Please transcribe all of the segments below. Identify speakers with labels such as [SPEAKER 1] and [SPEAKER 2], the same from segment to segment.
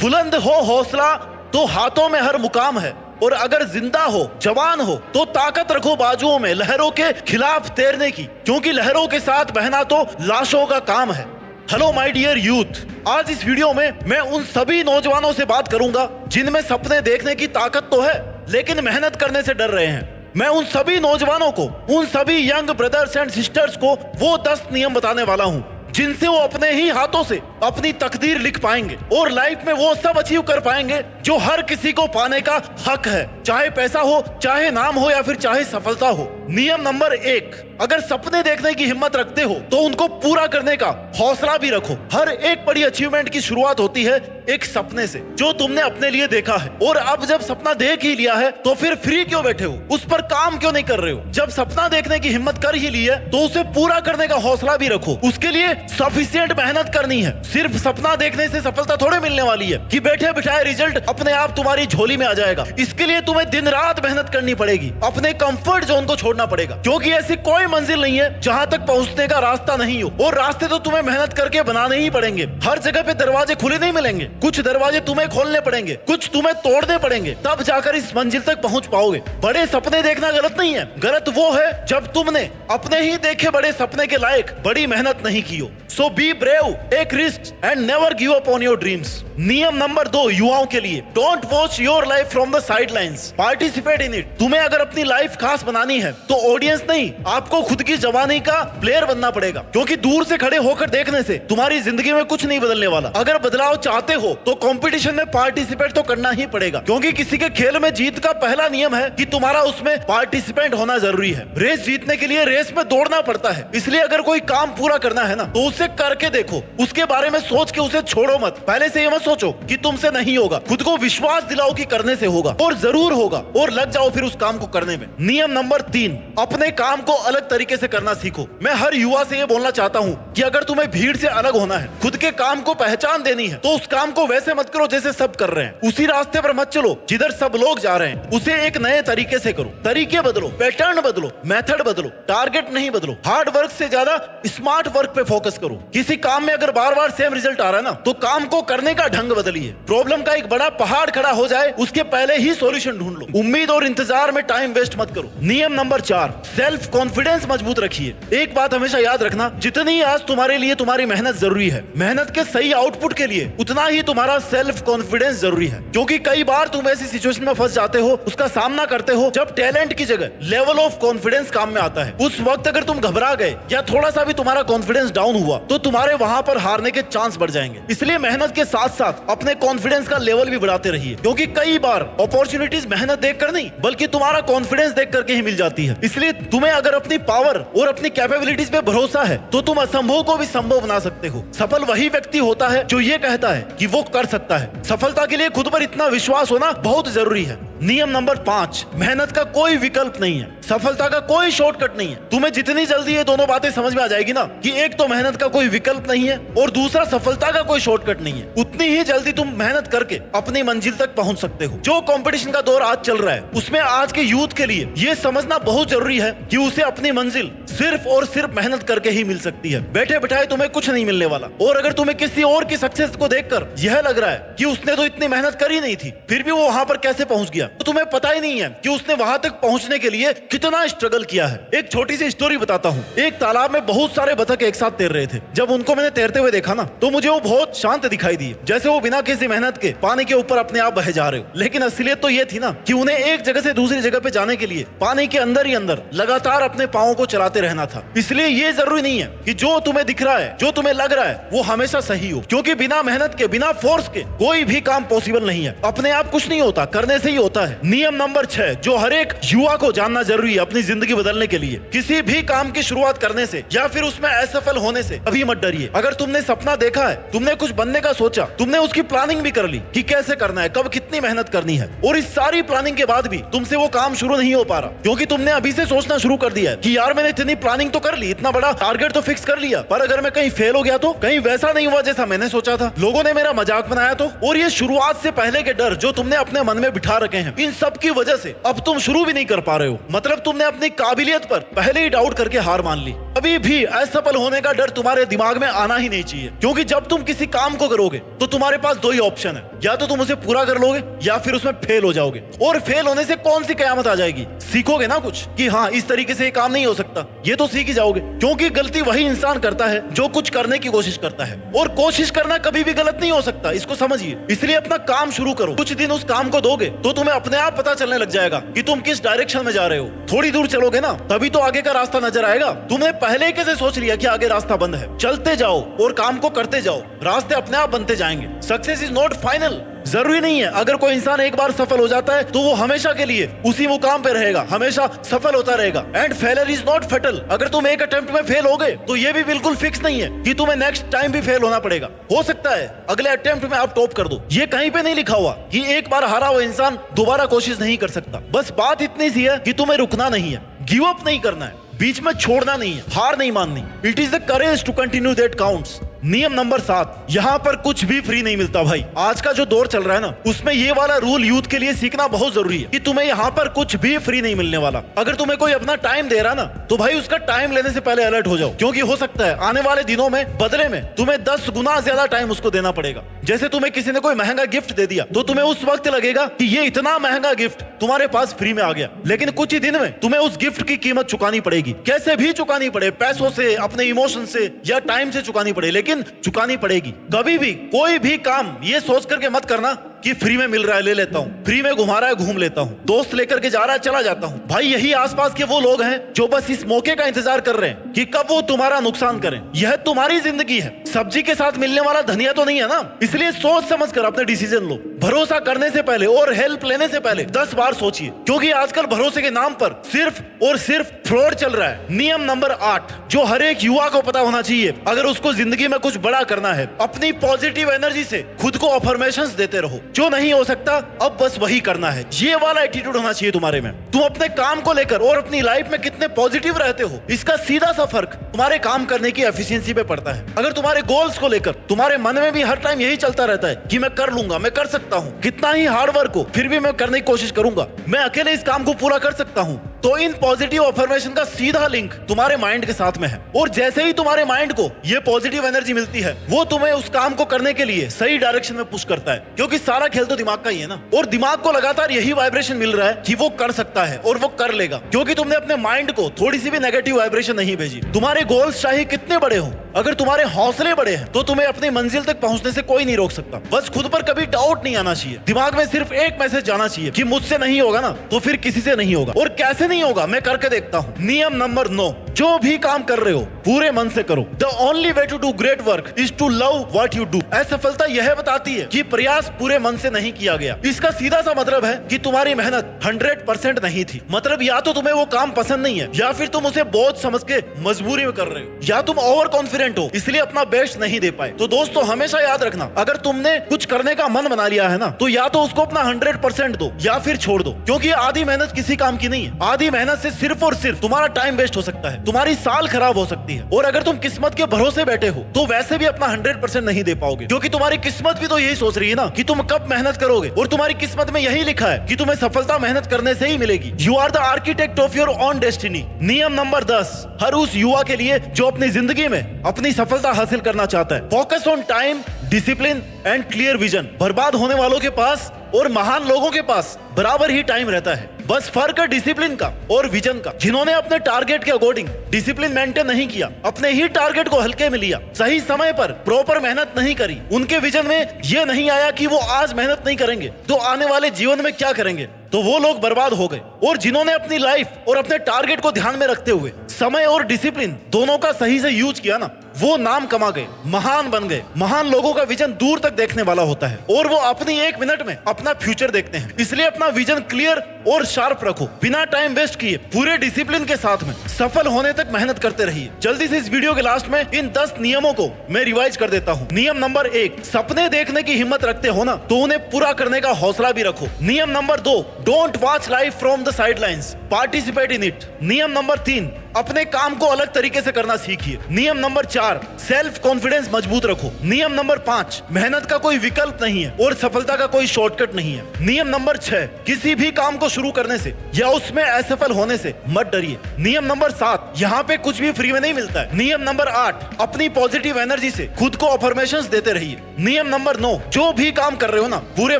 [SPEAKER 1] बुलंद हो हौसला तो हाथों में हर मुकाम है, और अगर जिंदा हो जवान हो तो ताकत रखो बाजुओं में लहरों के खिलाफ तैरने की, क्योंकि लहरों के साथ बहना तो लाशों का काम है। हेलो माय डियर यूथ, आज इस वीडियो में मैं उन सभी नौजवानों से बात करूंगा जिनमें सपने देखने की ताकत तो है लेकिन मेहनत करने से डर रहे हैं। मैं उन सभी नौजवानों को, उन सभी यंग ब्रदर्स एंड सिस्टर्स को वो 10 नियम बताने वाला हूं जिनसे वो अपने ही हाथों से अपनी तकदीर लिख पाएंगे और लाइफ में वो सब अचीव कर पाएंगे जो हर किसी को पाने का हक है, चाहे पैसा हो, चाहे नाम हो या फिर चाहे सफलता हो। नियम नंबर 1, अगर सपने देखने की हिम्मत रखते हो तो उनको पूरा करने का हौसला भी रखो। हर एक बड़ी अचीवमेंट की शुरुआत होती है एक सपने से जो तुमने अपने लिए देखा है, और अब जब सपना देख ही लिया है तो फिर फ्री क्यों बैठे हो, उस पर काम क्यों नहीं कर रहे हो। जब सपना देखने की हिम्मत कर ही ली है तो उसे पूरा करने का हौसला भी रखो। उसके लिए सफिशिएंट मेहनत करनी है। सिर्फ सपना देखने से सफलता थोड़े मिलने वाली है कि बैठे बिठाए रिजल्ट अपने आप तुम्हारी झोली में आ जाएगा। इसके लिए तुम्हें दिन रात मेहनत करनी पड़ेगी, अपने कंफर्ट जोन को छोड़ना पड़ेगा, क्योंकि ऐसी कोई मंजिल नहीं है जहां तक पहुंचने का रास्ता नहीं हो, और रास्ते तो तुम्हें मेहनत करके बनाने ही पड़ेंगे। हर जगह पे दरवाजे खुले नहीं मिलेंगे, कुछ दरवाजे तुम्हें खोलने पड़ेंगे, कुछ तुम्हें तोड़ने पड़ेंगे, तब जाकर इस मंजिल तक पहुंच पाओगे। बड़े सपने देखना गलत नहीं है, गलत वो है जब तुमने अपने ही देखे बड़े सपने के लायक बड़ी मेहनत नहीं की हो। So be brave, take risk and never give up on your dreams. नियम नंबर 2 युवाओं के लिए, don't watch your life from the sidelines, participate in it. तुम्हें अगर अपनी लाइफ खास बनानी है तो ऑडियंस नहीं, आपको खुद की जवानी का प्लेयर बनना पड़ेगा, क्योंकि दूर से खड़े होकर देखने से तुम्हारी जिंदगी में कुछ नहीं बदलने वाला। अगर बदलाव चाहते हो तो कंपटीशन में पार्टिसिपेट तो करना ही पड़ेगा, क्योंकि किसी के खेल में जीत का पहला नियम है कि तुम्हारा उसमें पार्टिसिपेंट होना जरूरी है। रेस जीतने के लिए रेस में दौड़ना पड़ता है, इसलिए अगर कोई काम पूरा करना है ना तो उसे करके देखो, उसके बारे में सोच के उसे छोड़ो मत। पहले से ये मत सोचो कि तुमसे नहीं होगा, खुद को विश्वास दिलाओ कि करने से होगा, और जरूर होगा, और लग जाओ फिर उस काम को करने में। नियम नंबर 3, अपने काम को अलग तरीके से करना सीखो। मैं हर युवा से ये बोलना चाहता हूँ कि अगर तुम्हें भीड़ से अलग होना है, खुद के काम को पहचान देनी है, तो उस काम को वैसे मत करो जैसे सब कर रहे हैं, उसी रास्ते पर मत चलो जिधर सब लोग जा रहे हैं, उसे एक नए तरीके से करो। तरीके बदलो, पैटर्न बदलो, मेथड बदलो, टारगेट नहीं बदलो। हार्ड वर्क से ज्यादा स्मार्ट वर्क पे फोकस करो। किसी काम में अगर बार बार सेम रिजल्ट आ रहा है ना तो काम को करने का ढंग बदलिए। प्रॉब्लम का एक बड़ा पहाड़ खड़ा हो जाए उसके पहले ही सॉल्यूशन ढूंढ लो। उम्मीद और इंतजार में टाइम वेस्ट मत करो। नियम नंबर 4, सेल्फ कॉन्फिडेंस मजबूत रखिए। एक बात हमेशा याद रखना, जितनी आज तुम्हारे लिए तुम्हारी मेहनत जरूरी है, मेहनत के सही आउटपुट के लिए उतना ही तुम्हारा सेल्फ कॉन्फिडेंस जरूरी है, क्योंकि कई बार तुम ऐसी सिचुएशन में फंस जाते हो, उसका सामना करते हो जब टैलेंट की जगह लेवल ऑफ कॉन्फिडेंस काम में आता है। उस वक्त अगर तुम घबरा गए या थोड़ा सा भी तुम्हारा कॉन्फिडेंस डाउन हुआ तो तुम्हारे वहां पर हारने के चांस बढ़ जाएंगे। इसलिए मेहनत के साथ साथ अपने कॉन्फिडेंस का लेवल भी बढ़ाते रहिए, क्योंकि कई बार अपॉर्चुनिटीज मेहनत देखकर नहीं बल्कि तुम्हारा कॉन्फिडेंस देख करके ही मिल जाती है। इसलिए तुम्हें अगर अपनी पावर और अपनी कैपेबिलिटीज पे भरोसा है तो तुम असंभव को भी संभव बना सकते हो। सफल वही व्यक्ति होता है जो ये कहता है कि वो कर सकता है। सफलता के लिए खुद पर इतना विश्वास होना बहुत जरूरी है। नियम नंबर 5, मेहनत का कोई विकल्प नहीं है, सफलता का कोई शॉर्टकट नहीं है। तुम्हें जितनी जल्दी ये दोनों बातें समझ में आ जाएगी ना कि एक तो मेहनत का कोई विकल्प नहीं है और दूसरा सफलता का कोई शॉर्टकट नहीं है, उतनी ही जल्दी तुम मेहनत करके अपनी मंजिल तक पहुंच सकते हो। जो कंपटीशन का दौर आज चल रहा है उसमें आज के यूथ के लिए ये समझना बहुत जरूरी है कि उसे अपनी मंजिल सिर्फ और सिर्फ मेहनत करके ही मिल सकती है। बैठे बिठाए तुम्हें कुछ नहीं मिलने वाला, और अगर तुम्हें किसी और की सक्सेस को देखकर यह लग रहा है कि उसने तो इतनी मेहनत करी नहीं थी फिर भी वो वहां पर कैसे पहुंच गया, तो तुम्हें पता ही नहीं है कि उसने वहां तक पहुंचने के लिए कितना स्ट्रगल किया है। एक छोटी सी स्टोरी बताता हूँ। एक तालाब में बहुत सारे बतख एक साथ तैर रहे थे। जब उनको मैंने तैरते हुए देखा ना तो मुझे वो बहुत शांत दिखाई दिए, जैसे वो बिना किसी मेहनत के पानी के ऊपर अपने आप बहे जा रहे हो। लेकिन असलियत तो ये थी ना कि उन्हें एक जगह से दूसरी जगह पे जाने के लिए पानी के अंदर ही अंदर लगातार अपने पांवों को चलाते रहना था। इसलिए ये जरूरी नहीं है कि जो तुम्हें दिख रहा है, जो तुम्हें लग रहा है वो हमेशा सही हो, क्योंकि बिना मेहनत के, बिना फोर्स के कोई भी काम पॉसिबल नहीं है। अपने आप कुछ नहीं होता, करने से ही होता है। नियम नंबर 6, जो हर एक युवा को जानना जरूरी है अपनी जिंदगी बदलने के लिए, किसी भी काम की शुरुआत करने से या फिर उसमें असफल होने से कभी मत डरिए। अगर तुमने सपना देखा है, तुमने कुछ बनने का सोचा, तुमने उसकी प्लानिंग भी कर ली कि कैसे करना है, कब कितनी मेहनत करनी है, और इस सारी प्लानिंग के बाद भी तुमसे वो काम शुरू नहीं हो पा रहा क्योंकि तुमने अभी से सोचना शुरू कर दिया है कि यार मैंने इतनी प्लानिंग तो कर ली, इतना बड़ा टारगेट तो फिक्स कर लिया, पर अगर मैं कहीं फेल हो गया तो, कहीं वैसा नहीं हुआ जैसा मैंने सोचा था, लोगों ने मेरा मजाक बनाया तो, और ये शुरुआत से पहले के डर जो तुमने अपने मन में बिठा रखे हैं, इन सब की वजह से अब तुम शुरू भी नहीं कर पा रहे हो। मतलब तुमने अपनी काबिलियत पर पहले ही डाउट करके हार मान ली। कभी भी असफल होने का डर तुम्हारे दिमाग में आना ही नहीं चाहिए, क्योंकि जब तुम किसी काम को करोगे तो तुम्हारे पास दो ही ऑप्शन है, या तो तुम उसे पूरा कर लोगे या फिर उसमें फेल हो जाओगे। और फेल होने से कौन सी कयामत आ जाएगी? सीखोगे ना कुछ कि हाँ इस तरीके से ये काम नहीं हो सकता, ये तो सीख ही जाओगे। क्योंकि गलती वही इंसान करता है जो कुछ करने की कोशिश करता है, और कोशिश करना कभी भी गलत नहीं हो सकता, इसको समझिए। इसलिए अपना काम शुरू करो, कुछ दिन उस काम को दोगे तो तुम्हें अपने आप पता चलने लग जाएगा कि तुम किस डायरेक्शन में जा रहे हो। थोड़ी दूर चलोगे ना तभी तो आगे का रास्ता नजर आएगा। तुमने पहले कैसे सोच लिया कि आगे रास्ता बंद है? चलते जाओ और काम को करते जाओ, रास्ते अपने आप बनते जाएंगे। Success is not final. जरूरी नहीं है अगर कोई इंसान एक बार सफल हो जाता है तो वो हमेशा के लिए उसी मुकाम पे रहेगा, हमेशा सफल होता रहेगा। And failure is not fatal. अगर तुम एक अटेम्प्ट में फेल हो गए तो ये भी बिल्कुल फिक्स नहीं है कि तुम्हें नेक्स्ट टाइम भी फेल होना पड़ेगा। हो सकता है अगले अटेम्प्ट में आप टॉप कर दो। ये कहीं पे नहीं लिखा हुआ कि एक बार हारा हुआ इंसान दोबारा कोशिश नहीं कर सकता। बस बात इतनी सी है कि तुम्हें रुकना नहीं है, गिव अप नहीं करना है, बीच में छोड़ना नहीं है, हार नहीं माननी। It is the courage to continue that counts. नियम नंबर 7, यहाँ पर कुछ भी फ्री नहीं मिलता भाई। आज का जो दौर चल रहा है ना, उसमें ये वाला रूल यूथ के लिए सीखना बहुत जरूरी है कि तुम्हें यहाँ पर कुछ भी फ्री नहीं मिलने वाला। अगर तुम्हें कोई अपना टाइम दे रहा ना तो भाई उसका टाइम लेने से पहले अलर्ट हो जाओ, क्योंकि हो सकता है आने वाले दिनों में बदले में तुम्हें 10 गुना ज्यादा टाइम उसको देना पड़ेगा। जैसे तुम्हें किसी ने कोई महंगा गिफ्ट दे दिया तो तुम्हें उस वक्त लगेगा कि ये इतना महंगा गिफ्ट तुम्हारे पास फ्री में आ गया, लेकिन कुछ ही दिन में तुम्हें उस गिफ्ट की कीमत चुकानी पड़ेगी। कैसे भी चुकानी पड़े, पैसों से, अपने इमोशन से या टाइम से चुकानी पड़े, लेकिन चुकानी पड़ेगी। कभी भी कोई भी काम ये सोच करके मत करना कि फ्री में मिल रहा है ले लेता हूँ, फ्री में घुमा रहा है घूम लेता हूँ, दोस्त लेकर के जा रहा है चला जाता हूँ। भाई यही आसपास के वो लोग हैं जो बस इस मौके का इंतजार कर रहे हैं कि कब वो तुम्हारा नुकसान करें। यह तुम्हारी जिंदगी है, सब्जी के साथ मिलने वाला धनिया तो नहीं है ना। इसलिए सोच समझ कर अपने डिसीजन लो। भरोसा करने से पहले और हेल्प लेने से पहले 10 बार सोचिए, क्योंकि आजकल भरोसे के नाम पर सिर्फ और सिर्फ फ्रॉड चल रहा है। नियम नंबर 8 जो हर एक युवा को पता होना चाहिए अगर उसको जिंदगी में कुछ बड़ा करना है, अपनी पॉजिटिव एनर्जी से खुद को अफर्मेशंस देते रहो। जो नहीं हो सकता अब बस वही करना है, ये वाला एटीट्यूड होना चाहिए तुम्हारे में। तुम अपने काम को लेकर और अपनी लाइफ में कितने पॉजिटिव रहते हो, इसका सीधा सा फर्क तुम्हारे काम करने की एफिशिएंसी पे पड़ता है। अगर तुम्हारे गोल्स को लेकर तुम्हारे मन में भी हर टाइम यही चलता रहता है कि मैं कर लूंगा, मैं कर सकता हूँ, कितना ही हार्ड वर्क हो फिर भी मैं करने की कोशिश करूंगा, मैं अकेले इस काम को पूरा कर सकता हूँ, तो इन पॉजिटिव अफर्मेशन का सीधा लिंक तुम्हारे माइंड के साथ में है। और जैसे ही तुम्हारे माइंड को ये पॉजिटिव एनर्जी मिलती है वो तुम्हें उस काम को करने के लिए सही डायरेक्शन में पुश करता है, क्योंकि सारा खेल तो दिमाग का ही है ना। और दिमाग को लगातार यही वाइब्रेशन मिल रहा है कि वो कर सकता है और वो कर लेगा, क्योंकि तुमने अपने माइंड को थोड़ी सी भी नेगेटिव वाइब्रेशन नहीं भेजी। तुम्हारे गोल्स चाहे कितने बड़े हो, अगर तुम्हारे हौसले बड़े हैं तो तुम्हें अपनी मंजिल तक पहुंचने से कोई नहीं रोक सकता। बस खुद पर कभी डाउट नहीं आना चाहिए, दिमाग में सिर्फ एक मैसेज जाना चाहिए कि मुझसे नहीं होगा ना तो फिर किसी से नहीं होगा, और कैसे नहीं होगा मैं करके देखता हूँ। नियम नंबर 9 जो भी काम कर रहे हो पूरे मन से करो। The only way to do great work is to love what you do. असफलता यह बताती है कि प्रयास पूरे मन से नहीं किया गया। इसका सीधा सा मतलब है कि तुम्हारी मेहनत 100% नहीं थी। मतलब या तो तुम्हें वो काम पसंद नहीं है, या फिर तुम उसे बोझ समझ के मजबूरी में कर रहे हो, या तुम ओवर कॉन्फिडेंट हो इसलिए अपना बेस्ट नहीं दे पाए। तो दोस्तों हमेशा याद रखना, अगर तुमने कुछ करने का मन बना लिया है ना तो या तो उसको अपना 100% दो या फिर छोड़ दो, क्योंकि आधी मेहनत किसी काम की नहीं है। आधी मेहनत से सिर्फ और सिर्फ तुम्हारा टाइम वेस्ट हो सकता है, तुम्हारी साल खराब हो सकती है। और अगर तुम किस्मत के भरोसे बैठे हो तो वैसे भी अपना 100% नहीं दे पाओगे, क्योंकि तुम्हारी किस्मत भी तो यही सोच रही है ना कि तुम कब मेहनत करोगे, और तुम्हारी किस्मत में यही लिखा है कि तुम्हें सफलता मेहनत करने से ही मिलेगी। You are the architect of your own destiny. नियम नंबर 10 हर उस युवा के लिए जो अपनी जिंदगी में अपनी सफलता हासिल करना चाहता है। Focus on time, discipline and clear vision. बर्बाद होने वालों के पास और महान लोगों के पास बराबर ही टाइम रहता है, बस फर्क है डिसिप्लिन का और विजन का। जिन्होंने अपने टारगेट के अकॉर्डिंग डिसिप्लिन मेंटेन नहीं किया, अपने ही टारगेट को हल्के में लिया, सही समय पर प्रॉपर मेहनत नहीं करी, उनके विजन में ये नहीं आया कि वो आज मेहनत नहीं करेंगे तो आने वाले जीवन में क्या करेंगे, तो वो लोग बर्बाद हो गए। और जिन्होंने अपनी लाइफ और अपने टारगेट को ध्यान में रखते हुए समय और डिसिप्लिन दोनों का सही से यूज किया ना, वो नाम कमा गए, महान बन गए। महान लोगों का विजन दूर तक देखने वाला होता है और वो अपनी 1 मिनट में अपना फ्यूचर देखते हैं। इसलिए अपना विजन क्लियर और शार्प रखो, बिना टाइम वेस्ट किए पूरे डिसिप्लिन के साथ में सफल होने तक मेहनत करते रहिए। जल्दी से इस वीडियो के लास्ट में इन 10 नियमों को मैं रिवाइज कर देता हूँ। नियम नंबर 1 सपने देखने की हिम्मत रखते हो ना तो उन्हें पूरा करने का हौसला भी रखो। नियम number 2 don't watch life from the sidelines, participate in it. नियम नंबर 3 अपने काम को अलग तरीके से करना सीखिए। नियम नंबर 4, सेल्फ कॉन्फिडेंस मजबूत रखो। नियम नंबर 5, मेहनत का कोई विकल्प नहीं है और सफलता का कोई शॉर्टकट नहीं है। नियम नंबर 6, किसी भी काम को शुरू करने से या उसमें असफल होने से मत डरिए। नियम नंबर 7, यहाँ पे कुछ भी फ्री में नहीं मिलता है। नियम नंबर 8, अपनी पॉजिटिव एनर्जी से खुद को अफर्मेशंस देते रहिए। नियम नंबर 9, जो भी काम कर रहे हो ना पूरे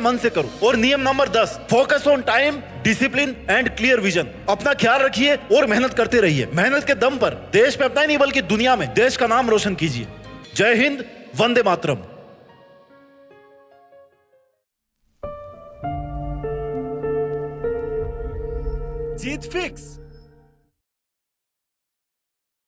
[SPEAKER 1] मन से करो। और नियम number 10, focus on time, discipline and clear vision. अपना ख्याल रखिए और मेहनत करते रहिए। मेहनत के दम पर देश में अपना ही नहीं बल्कि दुनिया में देश का नाम रोशन कीजिए। जय हिंद, वंदे मातरम।
[SPEAKER 2] जीत फिक्स।